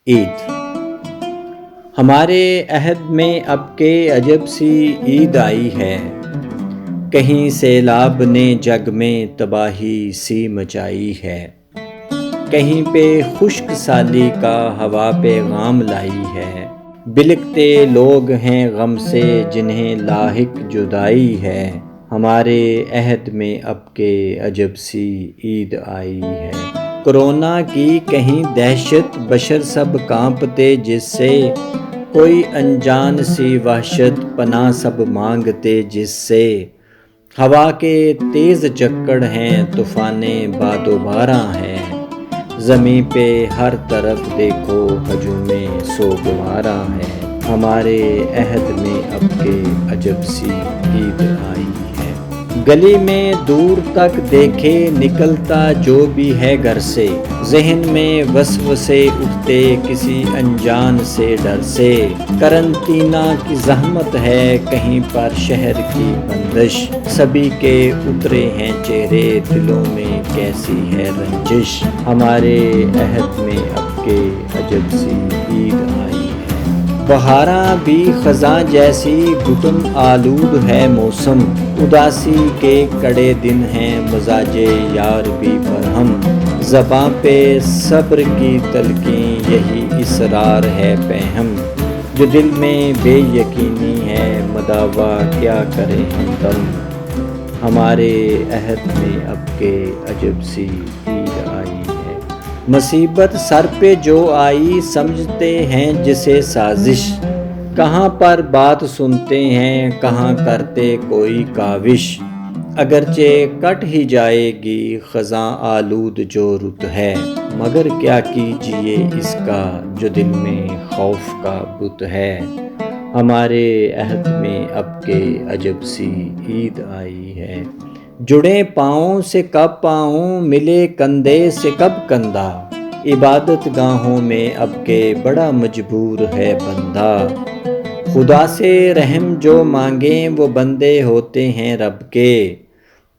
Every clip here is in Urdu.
عید ہمارے عہد میں اب کے عجب سی عید آئی ہے، کہیں سیلاب نے جگ میں تباہی سی مچائی ہے، کہیں پہ خشک سالی کا ہوا پیغام لائی ہے، بلکتے لوگ ہیں غم سے جنہیں لاحق جدائی ہے، ہمارے عہد میں اب کے عجب سی عید آئی ہے۔ کورونا کی کہیں دہشت بشر سب کانپتے جس سے، کوئی انجان سی وحشت پناہ سب مانگتے جس سے، ہوا کے تیز جکڑ ہیں طوفانیں باد و باراں ہیں، زمیں پہ ہر طرف دیکھو ہجوم سوگوارا ہے، ہمارے عہد میں اب کے عجب سی عید آئی ہے۔ گلی میں دور تک دیکھے نکلتا جو بھی ہے گھر سے، ذہن میں وسوسے اٹھتے کسی انجان سے ڈر سے، قرنطینہ کی زحمت ہے کہیں پر شہر کی بندش، سبھی کے اترے ہیں چہرے دلوں میں کیسی ہے رنجش، ہمارے عہد میں اب کے عجب سی عید آئی ہے۔ بہاراں بھی خزاں جیسی گھٹن آلود ہے موسم، اداسی کے کڑے دن ہیں مزاج یار بھی برہم، زباں پہ صبر کی تلقین یہی اصرار ہے پیہم، جو دل میں بے یقینی ہے مداوا کیا کرے ہمدم، ہمارے عہد میں اب کے عجب سی عید آئی ہے۔ مصیبت سر پہ جو آئی سمجھتے ہیں جسے سازش، کہاں پر بات سنتے ہیں کہاں کرتے کوئی کاوش، اگرچہ کٹ ہی جائے گی خزاں آلود جو رت ہے، مگر کیا کیجیے اس کا جو دل میں خوف کا بت ہے، ہمارے عہد میں اب کے عجب سی عید آئی ہے۔ جڑے پاؤں سے کب پاؤں ملے کندھے سے کب کندھا، عبادت گاہوں میں اب کے بڑا مجبور ہے بندہ، خدا سے رحم جو مانگیں وہ بندے ہوتے ہیں رب کے،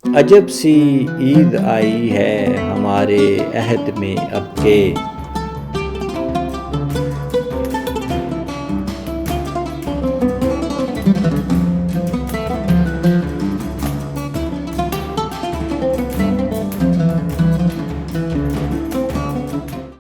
عجب سی عید آئی ہے ہمارے عہد میں اب کے